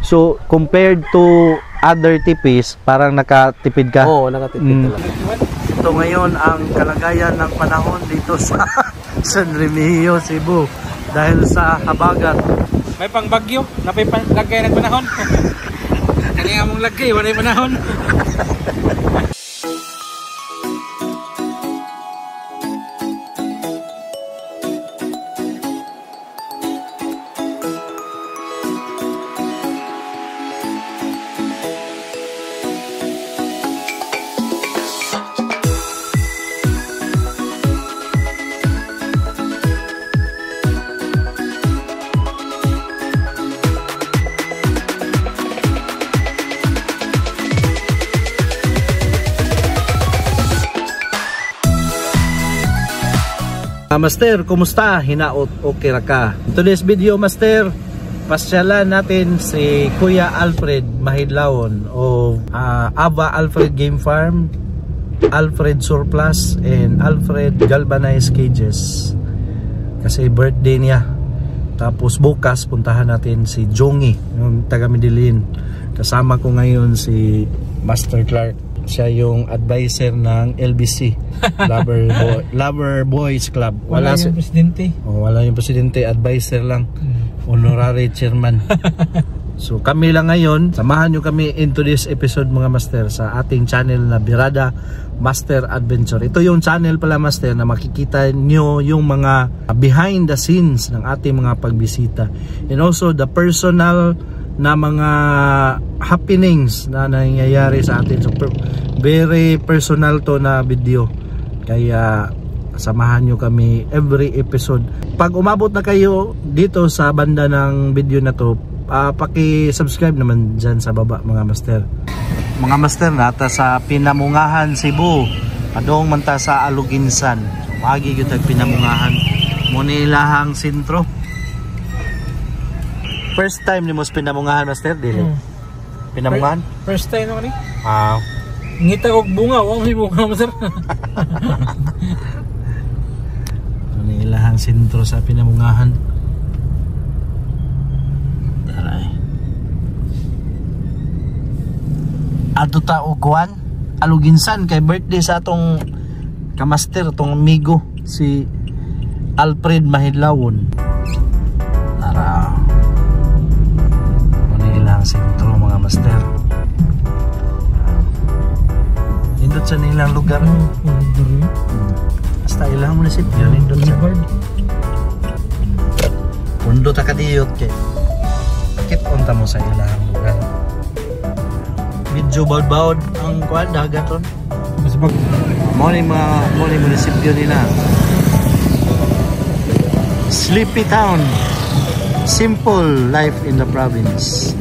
So, compared to other tipis, parang nakatipid ka? Oo, nakatipid talaga. Ito ngayon ang kalagayan ng panahon dito sa San Remigio, Cebu. Dahil sa habagat. May pangbagyo, napay lagay ng panahon. Kanya mong lagay, wala yung panahon. Master, kumusta? Hinaot okay ra ka? In today's video, Master, pasyalan natin si Kuya Alfred Mahidlawon of Ava Alfred Game Farm, Alfred Surplus, and Alfred Galvanized Cages. Kasi birthday niya. Tapos bukas puntahan natin si Jongi, yung taga Medellin. Kasama ko ngayon si Master Clark. Siya yung advisor ng LBC, Lover Boys Club. Wala yung presidente. Wala yung presidente, advisor lang. Honorary chairman. So kami lang ngayon, samahan nyo kami into this episode mga master sa ating channel na Birada Master Adventure. Ito yung channel pala master na makikita nyo yung mga behind the scenes ng ating mga pagbisita. And also the personal na mga happenings na nangyayari sa atin. So very personal to na video. Kaya samahan nyo kami every episode. Pag umabot na kayo dito sa banda ng video na to, paki-subscribe naman dyan sa baba mga master. Mga master, nata sa Pinamungahan, Cebu. Padong manta sa Aluginsan. So, magi yung Pinamungahan. Munilahang sentro. First time ni mo sa Pinamungahan, master? Dili? Pinamungahan? First time naman eh. Ngita ko bunga, wala may bunga mo sir. Ilahang sentro sa Pinamungahan. Taray. Ato ta ugwan, Aluginsan kay birthday sa atong kamaster, atong amigo si Alfred Mahidlawon. Tara. Ilahang sentro mga master. Nindot sa nilang lugar. Basta ilang munisipyo nindot sa pundo ta kadiyot kay akit unta mo sa ilang lugar. Medyo baud-baud ang kuan dagat ron. Mas mag mo ni munisipyo nila. Sleepy Town. Simple life in the province.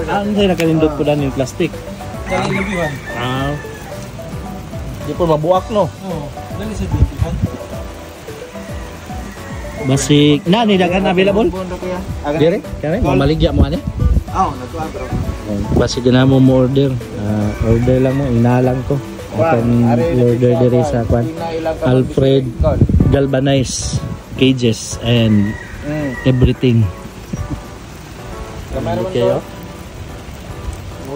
Ang nakalindot ko dan yung plastic. Kalilubihan. Di po mabuak no. Oo, dali sa bibihan. Basi na ni dagan available. Dire, kare mamaligya mo ani? Nagkuha bro. Basi gina mo order. Order lang mo, inalang ko. Akan order dire sa kwan. Alfred Galvanized Cages and everything. Kayo?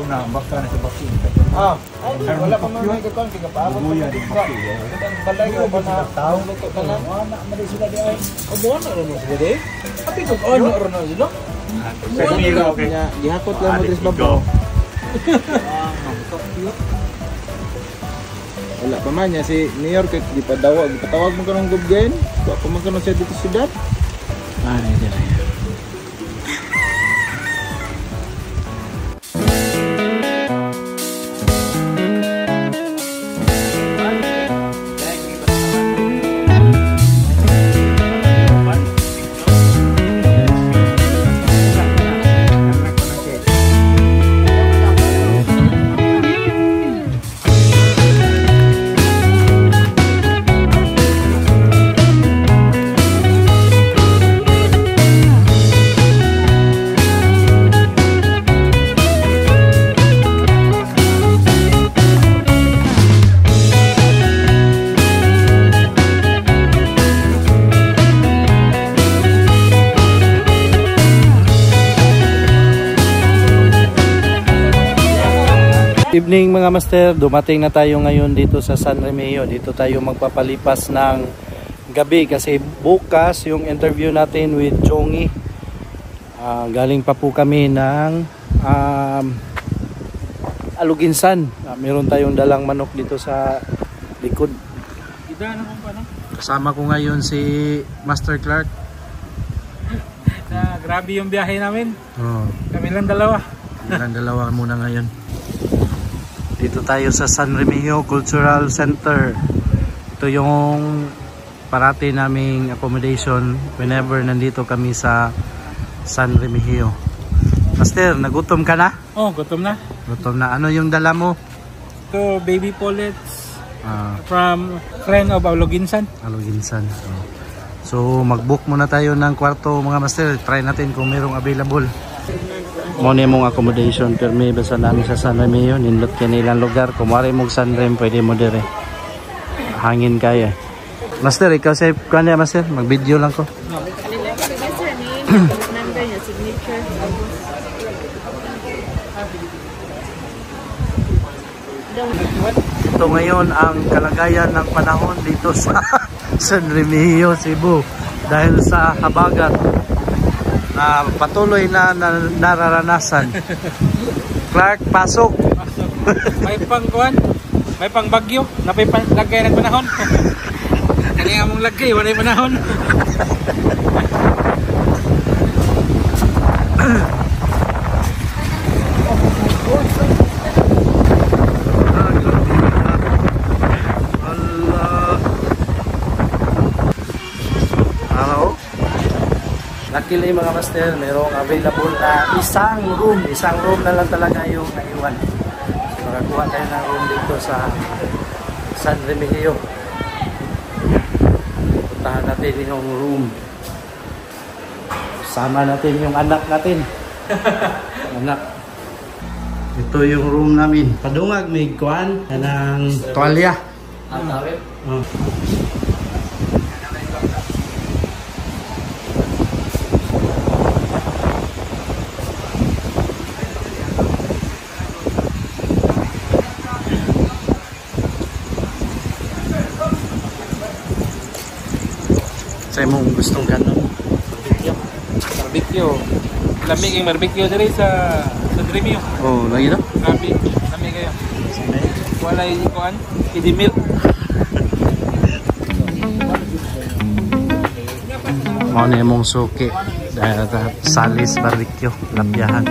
Na baka na sa vaccine. Wala pa man may kakon kay kapaabot. Balay ko ba na tao luto ka na? Ana mali sila di ay. Amo na ron sila di. Tapi kung ano ron na sila. Okay. Gihakot lang mo dres babaw. Wala pa man niya si New York gipatawag mo kanang gubgain. Wa pa man kanon siya dito sa syudad. Dire. Evening mga master, dumating na tayo ngayon dito sa San Remigio. Dito tayo magpapalipas ng gabi kasi bukas yung interview natin with Chongi. Galing pa po kami ng Aluginsan. Meron tayong dalang manok dito sa likod. Kasama ko ngayon si Master Clark. Grabe yung biyahe namin. Kami lang dalawa Muna ngayon. Dito tayo sa San Remigio Cultural Center. Ito yung parati naming accommodation whenever nandito kami sa San Remigio. Master, nagutom ka na? Oh, gutom na. Gutom na. Ano yung dala mo? Ito, baby pullets from friend of Aluginsan. Aluginsan. So mag-book muna tayo ng kwarto mga master. Try natin kung merong available. Muna mong accommodation permi basta namin sa San Remigio. Nindot kanilang lugar. Kung wari mong San Rem, pwede mo dire. Hangin kaya. Master, ikaw sa kanya master. Mag-video lang ko. Number niya, signature. Ito ngayon ang kalagayan ng panahon dito sa San Remigio, Cebu. Dahil sa habagat na patuloy na nararanasan. Clark, pasok. May pangkuhan, may pang bagyo, napay lagay ng panahon. Kaya mong lagay, wala yung panahon. Luckily mga master, mayroong available na isang room na lang talaga yung naiwan. So, nakakuha tayo ng room dito sa San Remigio. Puntahan natin yung room. Sama natin yung anak natin. Anak. Ito yung room namin. Padungag may kuan ng tuwalya. Sa mong gustong ganon? Barbecue. Lamig yung barbecue diri sa Remigio. Oh, lagi na? Grabe, lamig kayo. Wala yung kuhan, idimil. Mga na mong suki. Dahil Salis Barbecue, Lapyahan.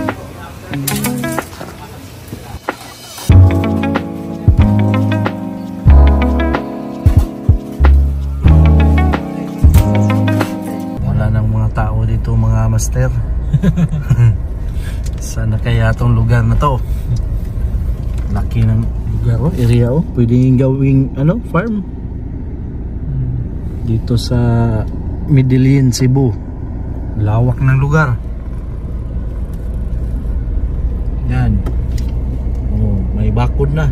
Master. Sana kaya itong lugar na to. Laki ng lugar area pwedeng gawing farm. Dito sa Medellin, Cebu. Lawak ng lugar. Yan. Oh, may bakod na.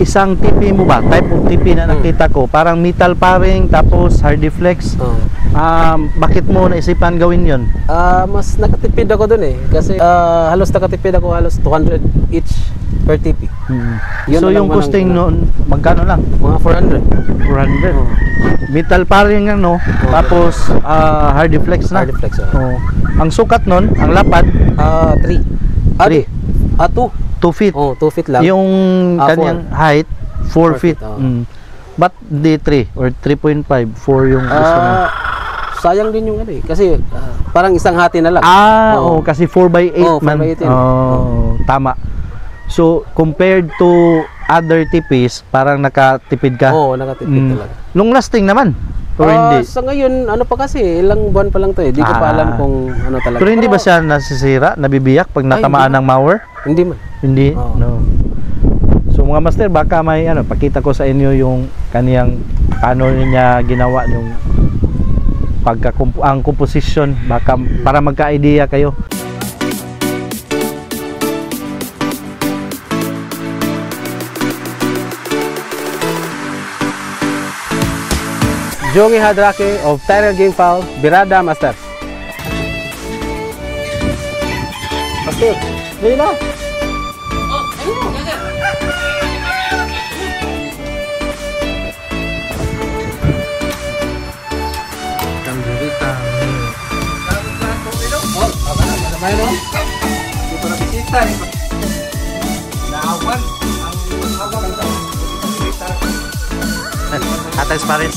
Isang TV mo ba? Type of TV na nakita ko. Parang metal paring tapos Hardiflex. Bakit mo naisipan gawin yon? Mas nakatipid ako dun kasi halos nakatipid ako halos 200 each per TV. So yung costing noon, magkano lang? Mga 400. 400. Metal paring tapos Hardiflex na. Hardiflex. Ang sukat noon, ang lapad 3. 2 feet. 2 feet lang. Yung kanyang height 4 feet. But di 3 or 3.5, 4 yung gusto mo. Sayang din yung kasi parang isang hati na lang. Kasi 4x8 man. 4x8. Tama. So compared to other tipis, parang nakatipid ka. Nakatipid talaga. Long lasting naman. O hindi? Sa ngayon, ano pa kasi, ilang buwan pa lang to eh. Di ko pa alam kung ano talaga. Pero hindi ba siya nasisira, nabibiyak pag natamaan ng mower? Hindi man. Hindi? Oo. No. So mga master, baka may pakita ko sa inyo yung kaniyang paano niya ginawa yung ang composition, baka para magka-idea kayo. Jogi Hadrake of Tyrell Game Foul, Birada Masters. Master, dali na. Atas Paris.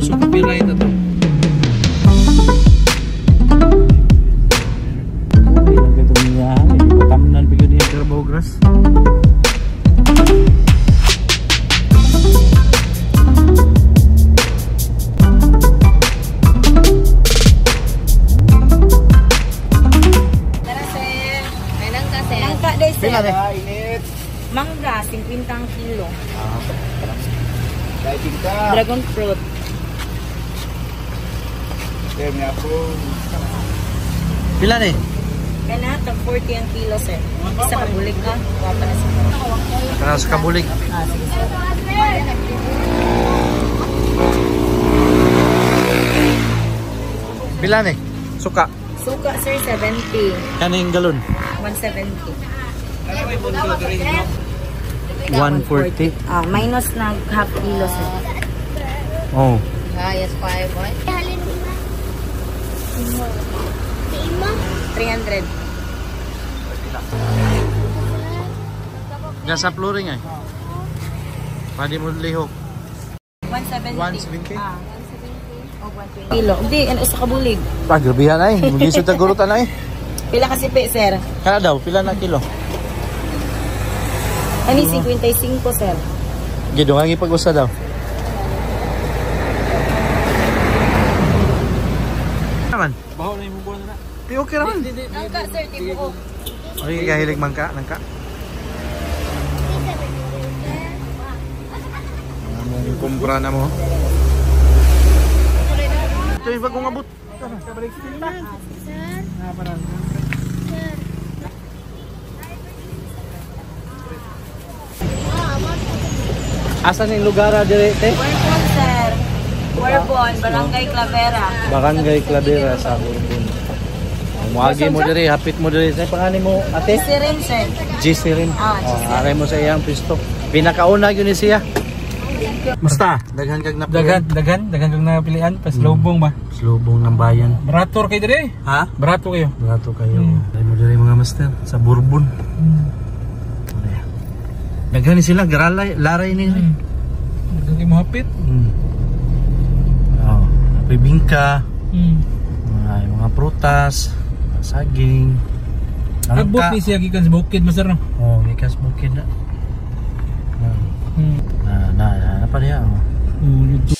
So copyright ito. Patamnan pa yun yung carbo grass. Pila init. Mangga, 50 ang kilo. Daiting ka. Dragon fruit. Kaya niya po. Pila ni? Kaya tag 40 ang kilo, sir. Isa kabulig ka. Wapa na sa Karas kabulig. sige, sir. Pila ni? Suka. Suka, sir, 70. Kaning galon? 170. 140. Minus na half kilo, sir. Oh. Yes, 5, boy. 300. Gasa flooring ay. Pwede mo lihok. 170. 170? O 120. Kilo. Hindi, ano sa kabulig. Grabihan ay. Mugisod na gurutan ay. Pila kasi pe, sir? Kana daw, pila na kilo? Ani 55, sir. Gidong ang ipag-usa daw. Naman. Baho na yung buwan na. Di okay naman. Nangka, sir, tibuok. Okay, kahilig mangka, nangka. Ang kumpra na mo. Ito yung bagong abot. Asan yung lugar direte? Bourbon, sir. Bourbon, Barangay Clavera. Barangay Clavera sa Bourbon. Muagi mo diri, hapit mo diri. Sa pangalan mo, ate? Sirim, sir. GC rin. GC. Aray mo sa iyang pisto. Pinakauna yun ni siya. Basta, daghan kag napilian. Dagan kang napilian. Pas lubong ba? Slubong ng bayan. Barator kayo dire. Ha? Barato kayo. Barato kayo. Aray mo diri mga master, sa Bourbon. Daghan ni sila, garalay, laray ni. Hindi mo hapit. Oh, may bingka, Hmm. mga prutas, saging. Abot ni siya gikan sa bukid, master no? Oh, gikas bukid na. Na pa niya. Oh. YouTube.